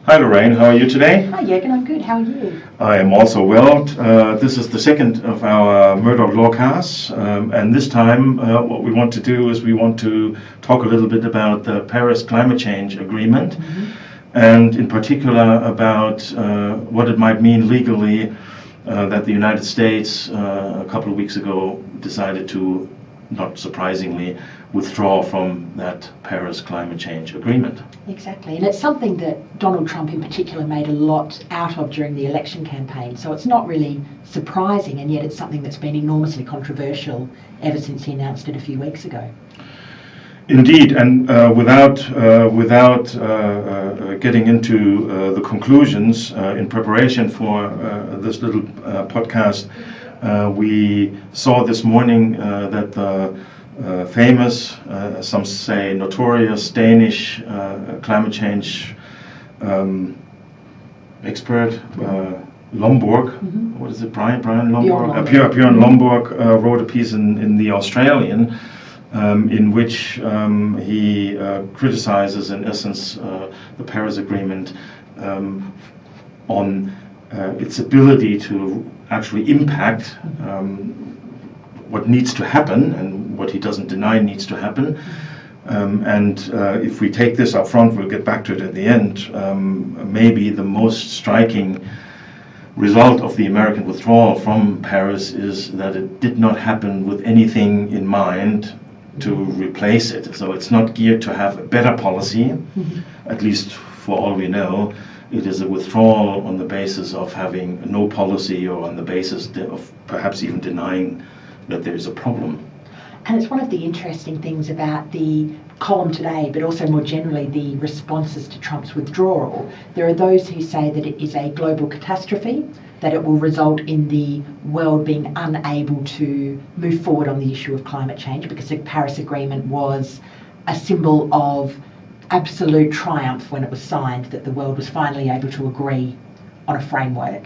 Hi Lorraine, how are you today? Hi Jürgen, I'm good. How are you? I am also well. This is the second of our MurdochLawCasts, and this time what we want to do is we want to talk a little bit about the Paris Climate Change Agreement, and in particular about what it might mean legally that the United States a couple of weeks ago decided to, not surprisingly, withdraw from that Paris Climate Change Agreement. Exactly, and it's something that Donald Trump in particular made a lot out of during the election campaign, so it's not really surprising, and yet it's something that's been enormously controversial ever since he announced it a few weeks ago. Indeed, and without getting into the conclusions, in preparation for this little podcast, we saw this morning that the famous, some say notorious Danish climate change expert, Lomborg, what is it, Brian Lomborg? Björn Lomborg wrote a piece in The Australian in which he criticizes, in essence, the Paris Agreement on its ability to actually impact what needs to happen and what he doesn't deny needs to happen. And if we take this up front, we'll get back to it at the end. Maybe the most striking result of the American withdrawal from Paris is that it did not happen with anything in mind to replace it. So it's not geared to have a better policy, at least for all we know. It is a withdrawal on the basis of having no policy, or on the basis of perhaps even denying that there is a problem. And it's one of the interesting things about the column today, but also more generally the responses to Trump's withdrawal. There are those who say that it is a global catastrophe, that it will result in the world being unable to move forward on the issue of climate change, because the Paris Agreement was a symbol of absolute triumph when it was signed, that the world was finally able to agree on a framework.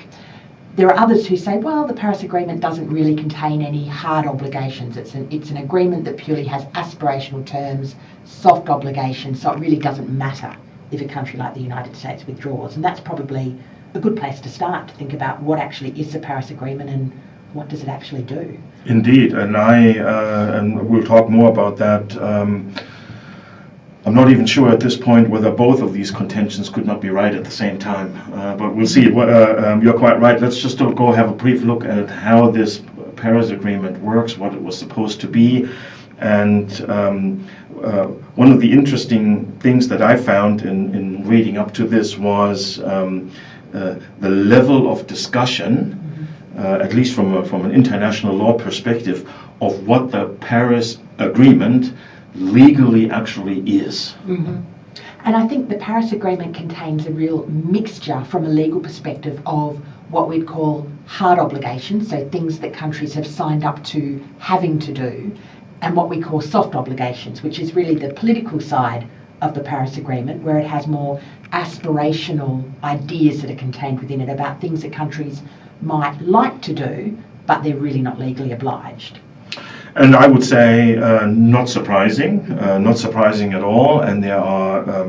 There are others who say, well, the Paris Agreement doesn't really contain any hard obligations. It's an agreement that purely has aspirational terms, soft obligations, so it really doesn't matter if a country like the United States withdraws. And that's probably a good place to start, to think about what actually is the Paris Agreement and what does it actually do. Indeed, and we'll talk more about that. I'm not even sure at this point whether both of these contentions could not be right at the same time, but we'll see. You're quite right. Let's just go have a brief look at how this Paris Agreement works, what it was supposed to be. And one of the interesting things that I found in reading up to this was the level of discussion, at least from an international law perspective, of what the Paris Agreement legally actually is. And I think the Paris Agreement contains a real mixture from a legal perspective of what we'd call hard obligations, so things that countries have signed up to having to do, and what we call soft obligations, which is really the political side of the Paris Agreement, where it has more aspirational ideas that are contained within it about things that countries might like to do, but they're really not legally obliged. And I would say not surprising at all. And there are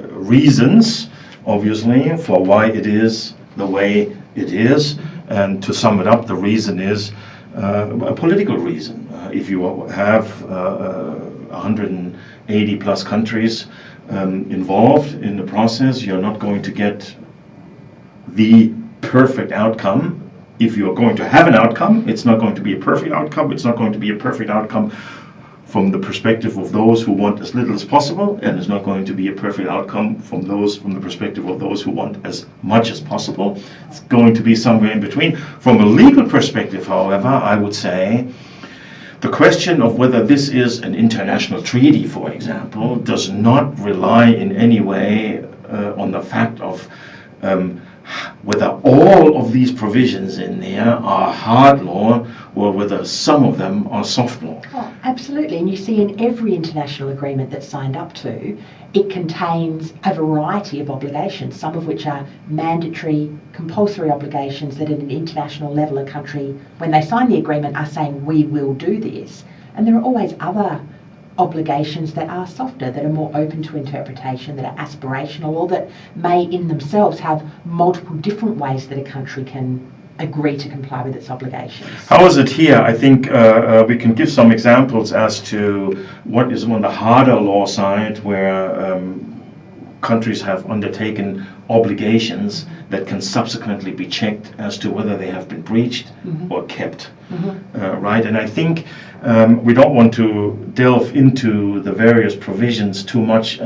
reasons, obviously, for why it is the way it is. And to sum it up, the reason is a political reason. If you have 180 plus countries involved in the process, you're not going to get the perfect outcome. If you're going to have an outcome, it's not going to be a perfect outcome. It's not going to be a perfect outcome from the perspective of those who want as little as possible, and it's not going to be a perfect outcome from the perspective of those who want as much as possible. It's going to be somewhere in between. From a legal perspective, however, I would say the question of whether this is an international treaty, for example, does not rely in any way on the fact of whether all of these provisions in there are hard law or whether some of them are soft law. Oh, absolutely, and you see in every international agreement that's signed up to, it contains a variety of obligations, some of which are mandatory, compulsory obligations that at an international level a country, when they sign the agreement, are saying we will do this. And there are always other obligations that are softer, that are more open to interpretation, that are aspirational, or that may in themselves have multiple different ways that a country can agree to comply with its obligations. How is it here? I think we can give some examples as to what is on the harder law side, where countries have undertaken obligations that can subsequently be checked as to whether they have been breached or kept. Right? And I think we don't want to delve into the various provisions too much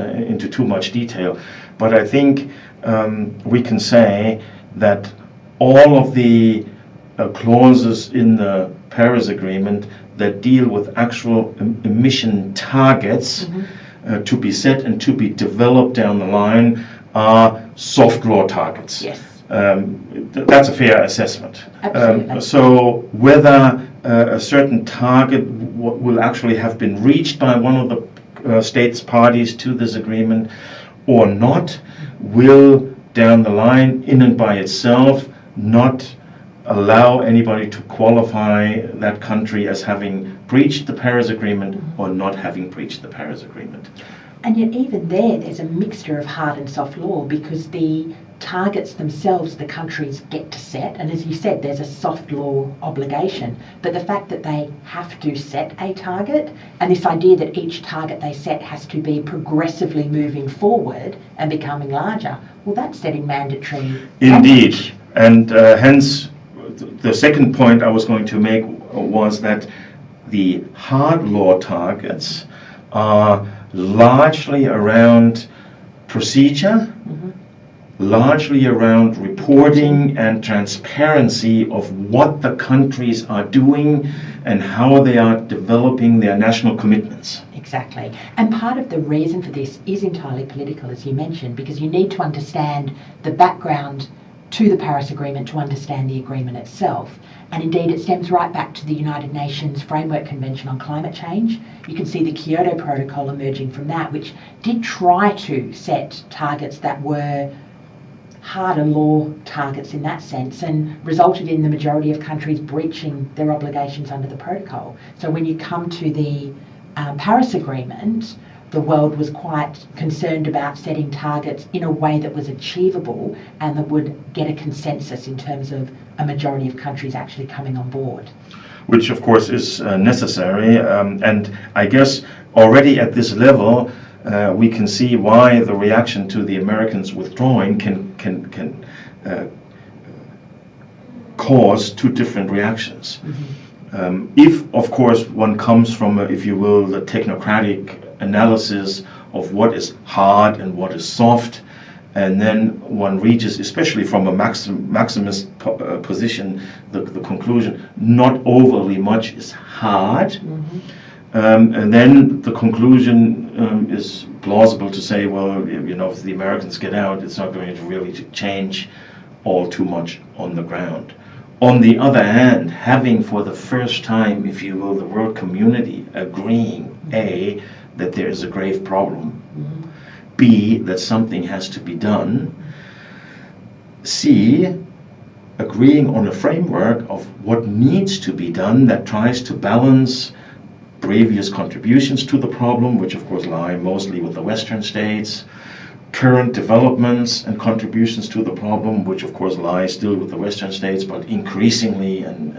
detail, but I think we can say that all of the clauses in the Paris Agreement that deal with actual emission targets to be set and to be developed down the line are soft law targets. Yes. That's a fair assessment. Absolutely. So whether a certain target will actually have been reached by one of the states parties to this agreement or not will down the line in and by itself not allow anybody to qualify that country as having breached the Paris Agreement or not having breached the Paris Agreement. And yet even there's a mixture of hard and soft law, because the targets themselves the countries get to set, and as you said, there's a soft law obligation, but the fact that they have to set a target, and this idea that each target they set has to be progressively moving forward and becoming larger, well, that's setting mandatory Indeed. language. And hence the second point I was going to make was that the hard law targets are largely around procedure, largely around reporting and transparency of what the countries are doing and how they are developing their national commitments. Exactly. And part of the reason for this is entirely political, as you mentioned, because you need to understand the background to the Paris Agreement to understand the agreement itself. And indeed, it stems right back to the United Nations Framework Convention on Climate Change. You can see the Kyoto Protocol emerging from that, which did try to set targets that were harder law targets in that sense, and resulted in the majority of countries breaching their obligations under the protocol. So when you come to the Paris Agreement, the world was quite concerned about setting targets in a way that was achievable and that would get a consensus in terms of a majority of countries actually coming on board. Which of course is necessary, and I guess already at this level we can see why the reaction to the Americans withdrawing can cause two different reactions. If, of course, one comes from, if you will, the technocratic analysis of what is hard and what is soft, and then one reaches, especially from a maximist position, the conclusion not overly much is hard, and then the conclusion is plausible to say, well, you know, if the Americans get out, it's not going to really change all too much on the ground. On the other hand, having for the first time, if you will, the world community agreeing, A, that there is a grave problem, B, that something has to be done, C, agreeing on a framework of what needs to be done that tries to balance previous contributions to the problem, which of course lie mostly with the Western states, current developments and contributions to the problem, which of course lie still with the Western states, but increasingly and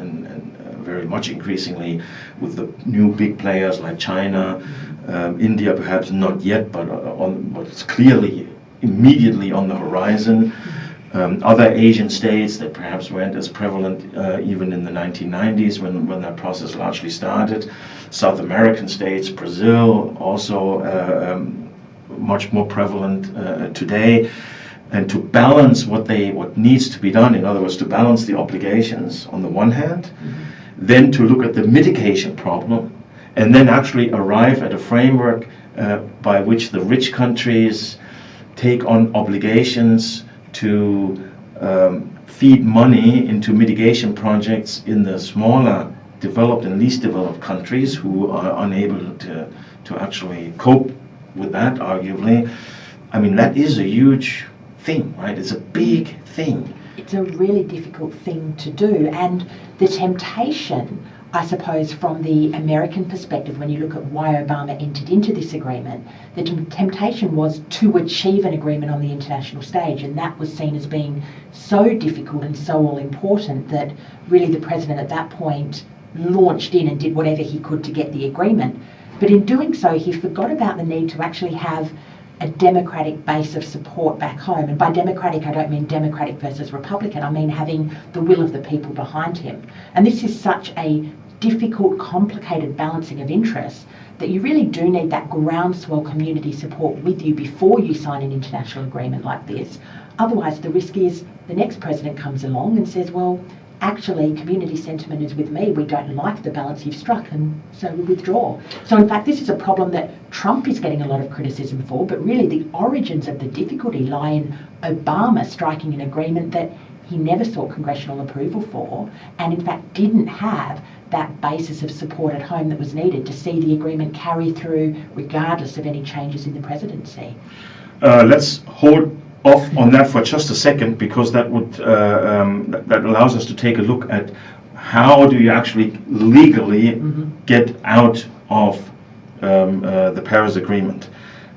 very much increasingly with the new big players like China, India perhaps not yet, but it's clearly immediately on the horizon. Other Asian states that perhaps weren't as prevalent even in the 1990s when that process largely started. South American states, Brazil, also much more prevalent today, and to balance what needs to be done, in other words, to balance the obligations on the one hand, then to look at the mitigation problem, and then actually arrive at a framework by which the rich countries take on obligations to feed money into mitigation projects in the smaller developed and least developed countries who are unable to actually cope with that, arguably. I mean, that is a huge thing, right? It's a big thing. It's a really difficult thing to do, and the temptation I suppose from the American perspective, when you look at why Obama entered into this agreement, the temptation was to achieve an agreement on the international stage, and that was seen as being so difficult and so all-important that really the president at that point launched in and did whatever he could to get the agreement. But in doing so, he forgot about the need to actually have a democratic base of support back home. And by democratic, I don't mean Democratic versus Republican. I mean having the will of the people behind him. And this is such a difficult, complicated balancing of interests that you really do need that groundswell community support with you before you sign an international agreement like this. Otherwise, the risk is the next president comes along and says, well, actually, community sentiment is with me. We don't like the balance you've struck, and so we withdraw. So, in fact, this is a problem that Trump is getting a lot of criticism for, but really the origins of the difficulty lie in Obama striking an agreement that he never sought congressional approval for, and in fact didn't have that basis of support at home that was needed to see the agreement carry through regardless of any changes in the presidency. Let's hold off on that for just a second, because that would that allows us to take a look at how do you actually legally get out of the Paris Agreement,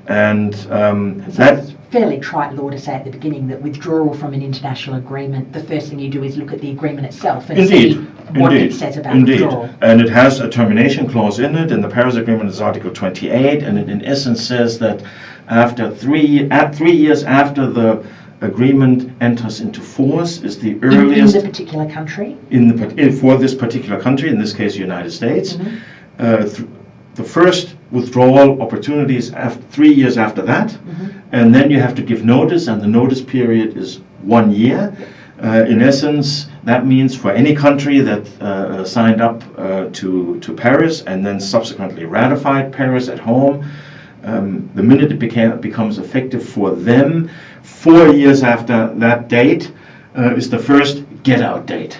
and that's fairly trite law to say at the beginning that withdrawal from an international agreement, the first thing you do is look at the agreement itself and see what it says about withdrawal. And it has a termination clause in it, and the Paris Agreement is Article 28, and it in essence says that after 3 years after the agreement enters into force is the earliest in the particular country. For this particular country, in this case, United States, the first withdrawal opportunity is 3 years after that, and then you have to give notice, and the notice period is 1 year. In essence, that means for any country that signed up to Paris and then subsequently ratified Paris at home, the minute it becomes effective for them, 4 years after that date is the first get-out date.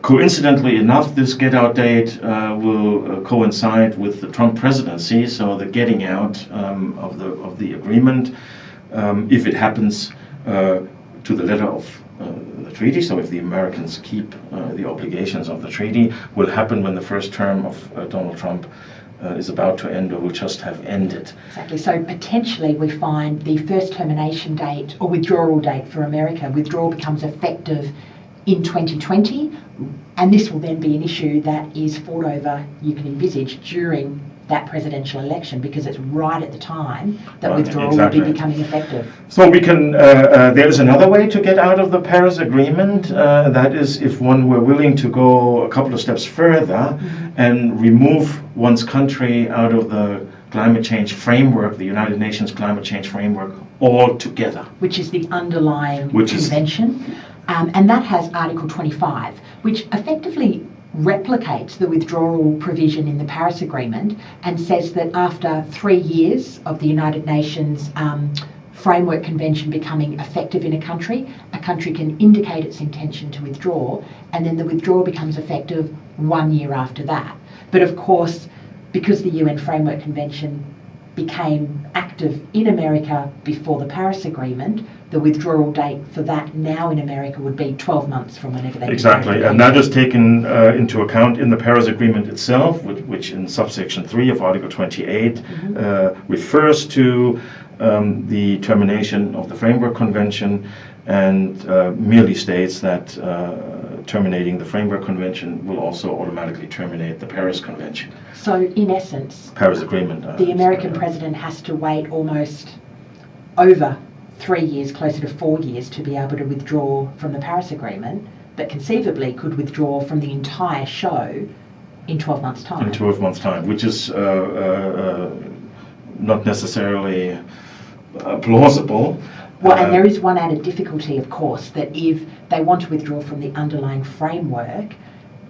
Coincidentally enough, this get-out date will coincide with the Trump presidency, so the getting out of the agreement, if it happens to the letter of the treaty, so if the Americans keep the obligations of the treaty, will happen when the first term of Donald Trump is about to end or will just have ended. Exactly. So potentially we find the first termination date or withdrawal date for America, withdrawal becomes effective in 2020, and this will then be an issue that is fought over, you can envisage, during that presidential election, because it's right at the time that withdrawal will be becoming effective. So we can, there is another way to get out of the Paris Agreement, that is if one were willing to go a couple of steps further and remove one's country out of the climate change framework, the United Nations climate change framework, altogether. Which is the underlying convention. And that has Article 25, which effectively replicates the withdrawal provision in the Paris Agreement and says that after 3 years of the United Nations Framework Convention becoming effective in a country can indicate its intention to withdraw, and then the withdrawal becomes effective 1 year after that. But of course, because the UN Framework Convention became active in America before the Paris Agreement, the withdrawal date for that now in America would be 12 months from whenever they Exactly, and that is taken into account in the Paris Agreement itself, which in subsection 3 of Article 28 refers to the termination of the Framework Convention, and merely states that terminating the Framework Convention will also automatically terminate the Paris Convention. So in essence, Paris Agreement. The American president has to wait almost over 3 years, closer to 4 years, to be able to withdraw from the Paris Agreement, but conceivably could withdraw from the entire show in 12 months' time. In 12 months' time, which is not necessarily plausible. Well, and there is one added difficulty, of course, that if they want to withdraw from the underlying framework,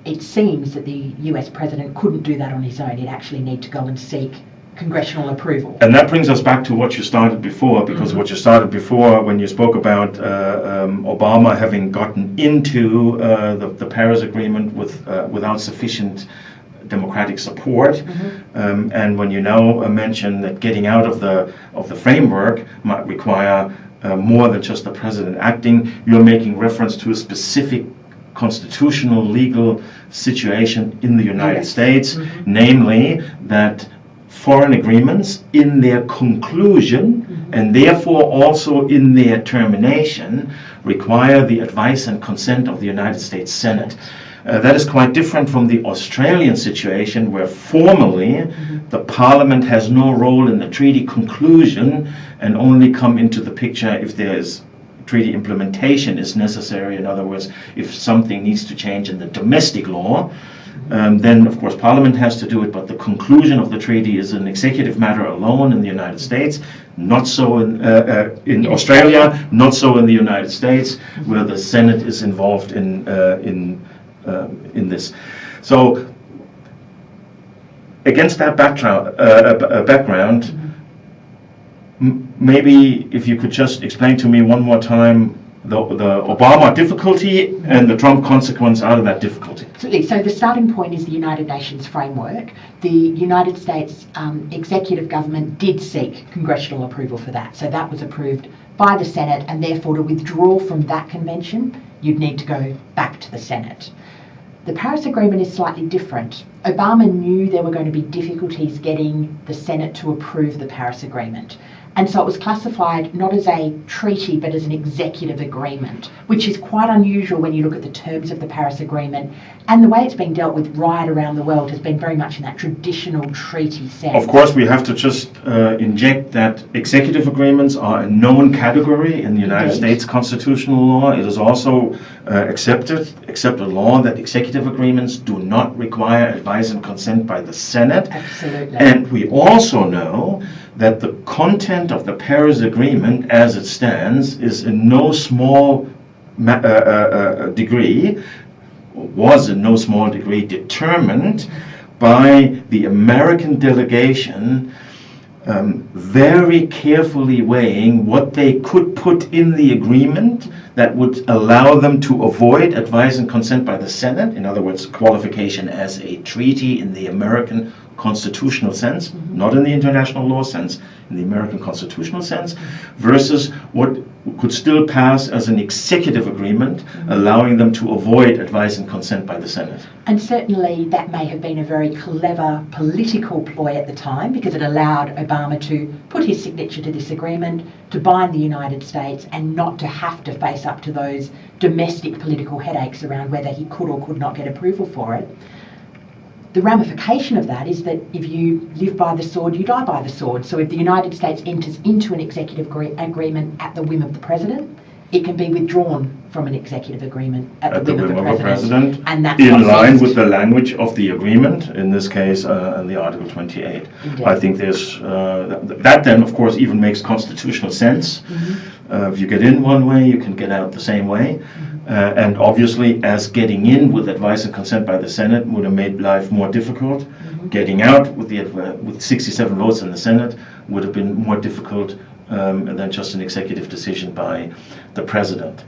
it seems that the US president couldn't do that on his own. He'd actually need to go and seek congressional approval. And that brings us back to what you started before, because what you started before when you spoke about Obama having gotten into the Paris Agreement without sufficient democratic support, and when you now mention that getting out of the framework might require more than just the president acting, you're making reference to a specific constitutional legal situation in the United Yes. States, namely that foreign agreements in their conclusion and therefore also in their termination require the advice and consent of the United States Senate. That is quite different from the Australian situation, where formally the Parliament has no role in the treaty conclusion and only come into the picture if there is treaty implementation is necessary. In other words, if something needs to change in the domestic law, then of course Parliament has to do it, but the conclusion of the treaty is an executive matter alone in the United States. Not so in Australia, not so in the United States, where the Senate is involved in this. So, against that background, maybe if you could just explain to me one more time the Obama difficulty and the Trump consequence out of that difficulty. Absolutely. So the starting point is the United Nations framework. The United States executive government did seek congressional approval for that. So that was approved by the Senate, and therefore to withdraw from that convention, you'd need to go back to the Senate. The Paris Agreement is slightly different. Obama knew there were going to be difficulties getting the Senate to approve the Paris Agreement. And so it was classified not as a treaty but as an executive agreement, which is quite unusual when you look at the terms of the Paris Agreement. And the way it's been dealt with right around the world has been very much in that traditional treaty sense. Of course, we have to just inject that executive agreements are a known category in the United States constitutional law. It is also accepted law that executive agreements do not require advice and consent by the Senate. Absolutely. And we also know that the content of the Paris Agreement as it stands is in no small degree determined by the American delegation very carefully weighing what they could put in the agreement that would allow them to avoid advice and consent by the Senate, in other words, qualification as a treaty in the American constitutional sense, not in the international law sense, in the American constitutional sense, versus what could still pass as an executive agreement, allowing them to avoid advice and consent by the Senate. And certainly that may have been a very clever political ploy at the time, because it allowed Obama to put his signature to this agreement, to bind the United States, and not to have to face up to those domestic political headaches around whether he could or could not get approval for it. The ramification of that is that if you live by the sword, you die by the sword. So if the United States enters into an executive agreement at the whim of the president, it can be withdrawn from an executive agreement at the whim of the president. And that's in line with the language of the agreement, in this case, in the Article 28. Indeed. I think there's that then, of course, even makes constitutional sense. If you get in one way, you can get out the same way. And obviously, as getting in with advice and consent by the Senate would have made life more difficult, getting out with 67 votes in the Senate would have been more difficult than just an executive decision by the president.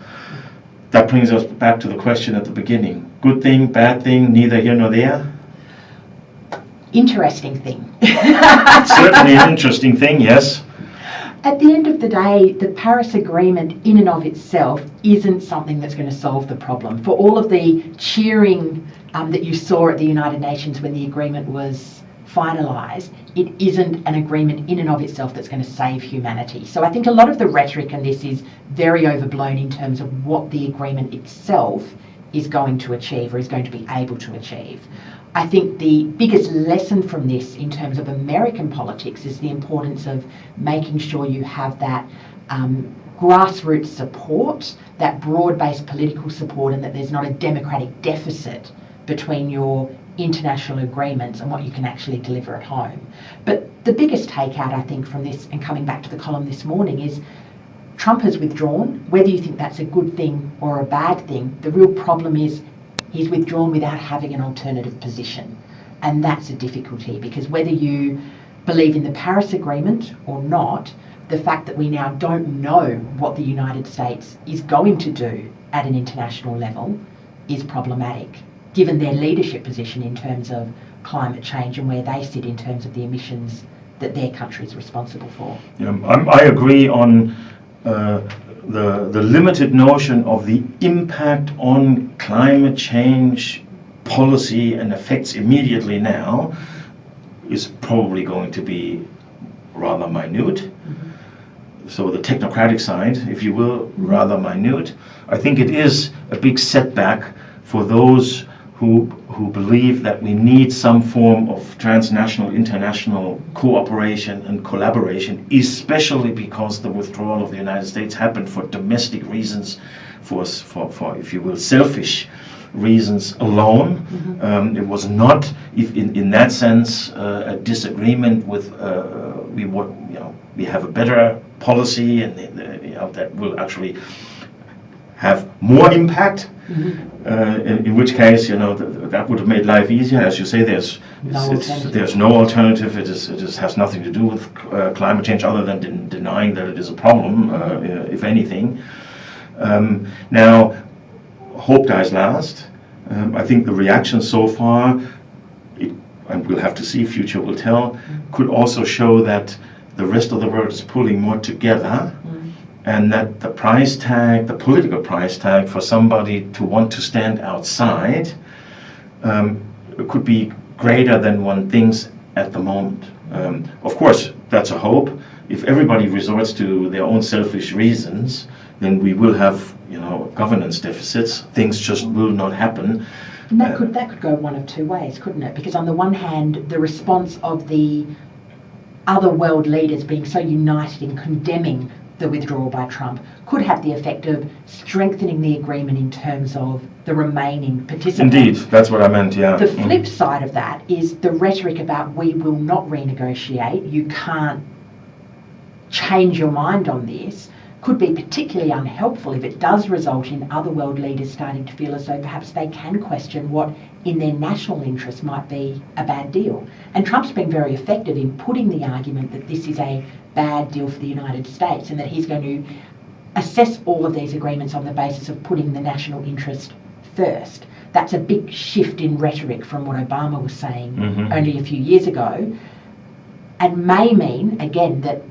That brings us back to the question at the beginning. Good thing, bad thing, neither here nor there? Interesting thing. Certainly an interesting thing, yes. At the end of the day, the Paris Agreement in and of itself isn't something that's going to solve the problem. For all of the cheering that you saw at the United Nations when the agreement was finalised, it isn't an agreement in and of itself that's going to save humanity. So I think a lot of the rhetoric on this is very overblown in terms of what the agreement itself is going to achieve or is going to be able to achieve. I think the biggest lesson from this in terms of American politics is the importance of making sure you have that grassroots support, that broad-based political support, and that there's not a democratic deficit between your international agreements and what you can actually deliver at home. But the biggest takeout, I think, from this, and coming back to the column this morning, is Trump has withdrawn. Whether you think that's a good thing or a bad thing, the real problem is he's withdrawn without having an alternative position. And that's a difficulty, because whether you believe in the Paris Agreement or not, the fact that we now don't know what the United States is going to do at an international level is problematic, given their leadership position in terms of climate change and where they sit in terms of the emissions that their country is responsible for. I agree on the limited notion of the impact on climate change policy and effects immediately now is probably going to be rather minute. So the technocratic side, if you will, rather minute. I think it is a big setback for those who believe that we need some form of transnational, international cooperation and collaboration, especially because the withdrawal of the United States happened for domestic reasons, for if you will, selfish reasons alone. It was not, if in that sense, a disagreement with we have a better policy and that will actually have more impact. In which case, that would have made life easier. As you say, there's no alternative. It just has nothing to do with climate change other than denying that it is a problem, if anything. Now, hope dies last. I think the reaction so far, and we'll have to see, future will tell, could also show that the rest of the world is pulling more together, and that the price tag, the political price tag for somebody to want to stand outside could be greater than one thinks at the moment. Of course, that's a hope. If everybody resorts to their own selfish reasons, then we will have governance deficits. Things just will not happen. And that could go one of two ways, couldn't it? Because on the one hand, the response of the other world leaders being so united in condemning the withdrawal by Trump could have the effect of strengthening the agreement in terms of the remaining participants. Indeed, that's what I meant, yeah. The flip side of that is the rhetoric about we will not renegotiate, you can't change your mind on this, could be particularly unhelpful if it does result in other world leaders starting to feel as though perhaps they can question what in their national interest might be a bad deal. And Trump's been very effective in putting the argument that this is a bad deal for the United States and that he's going to assess all of these agreements on the basis of putting the national interest first. That's a big shift in rhetoric from what Obama was saying only a few years ago, and may mean, again, that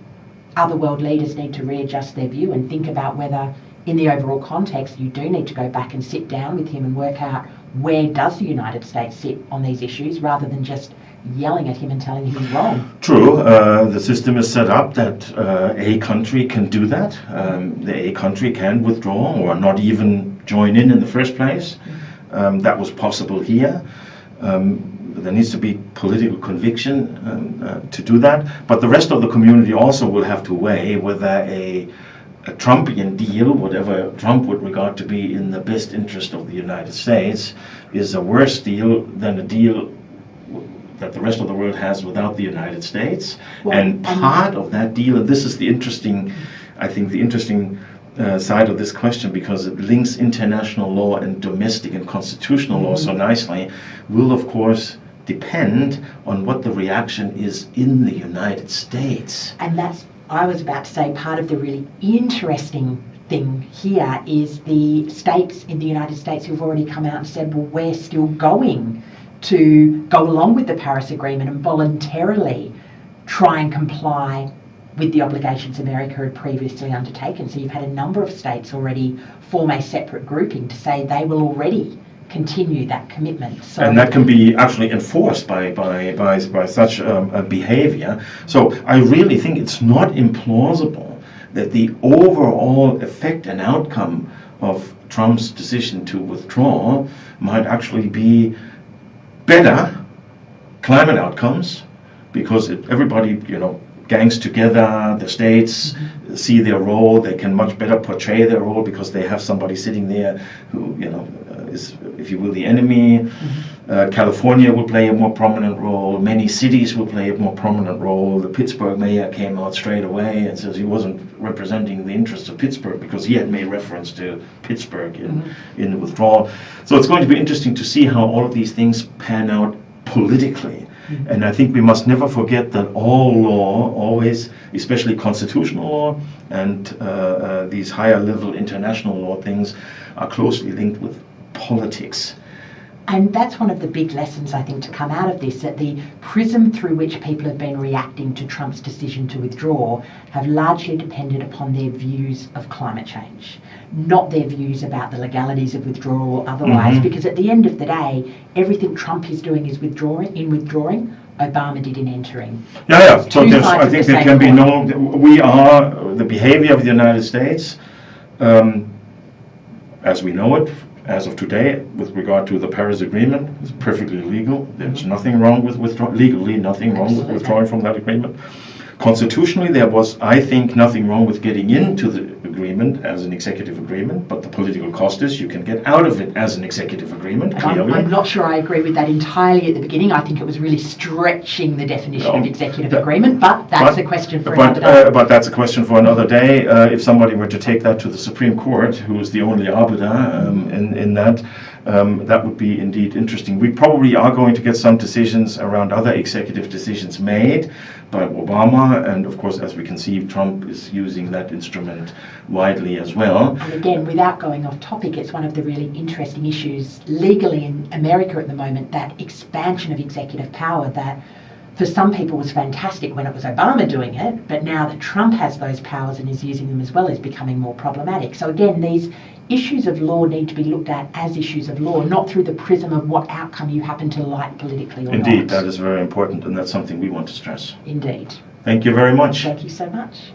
other world leaders need to readjust their view and think about whether, in the overall context, you do need to go back and sit down with him and work out where does the United States sit on these issues, rather than just yelling at him and telling him he's wrong. True. The system is set up that a country can do that. A country can withdraw or not even join in the first place. That was possible here. There needs to be political conviction to do that. But the rest of the community also will have to weigh whether a Trumpian deal, whatever Trump would regard to be in the best interest of the United States, is a worse deal than a deal that the rest of the world has without the United States. And part of that deal, and this is the interesting, I think the interesting side of this question, because it links international law and domestic and constitutional law so nicely, will of course depend on what the reaction is in the United States. And that's, I was about to say, part of the really interesting thing here is the states in the United States who've already come out and said, well, we're still going to go along with the Paris Agreement and voluntarily try and comply with the obligations America had previously undertaken. So you've had a number of states already form a separate grouping to say they will already continue that commitment. So, and that can be actually enforced by such behavior. So I really think it's not implausible that the overall effect and outcome of Trump's decision to withdraw might actually be better climate outcomes, because everybody, gangs together, the states see their role, they can much better portray their role because they have somebody sitting there who, is, if you will, the enemy. California will play a more prominent role, many cities will play a more prominent role. The Pittsburgh mayor came out straight away and says he wasn't representing the interests of Pittsburgh because he had made reference to Pittsburgh in the withdrawal. So it's going to be interesting to see how all of these things pan out politically. And I think we must never forget that all law, always, especially constitutional law and these higher level international law things, are closely linked with politics. And that's one of the big lessons, I think, to come out of this, that the prism through which people have been reacting to Trump's decision to withdraw have largely depended upon their views of climate change, not their views about the legalities of withdrawal or otherwise, because at the end of the day, everything Trump is doing is withdrawing. Obama did in entering. Yeah. So I think there can be the behavior of the United States, as we know it, as of today, with regard to the Paris Agreement, is perfectly legal. There's nothing wrong with legally, nothing wrong with withdrawing from that agreement. Constitutionally, there was, I think, nothing wrong with getting into the agreement as an executive agreement, but the political cost is you can get out of it as an executive agreement, clearly. I'm not sure I agree with that entirely at the beginning. I think it was really stretching the definition of executive agreement, but that's a question for another day. But that's a question for another day. If somebody were to take that to the Supreme Court, who is the only arbiter in that, that would be indeed interesting. We probably are going to get some decisions around other executive decisions made by Obama, and of course, as we can see, Trump is using that instrument widely as well. And again, without going off topic, it's one of the really interesting issues legally in America at the moment, that expansion of executive power that for some people was fantastic when it was Obama doing it, but now that Trump has those powers and is using them as well, is becoming more problematic. So again, these issues of law need to be looked at as issues of law, not through the prism of what outcome you happen to like politically or not. Indeed, that is very important, and that's something we want to stress. Indeed. Thank you very much. Thank you so much.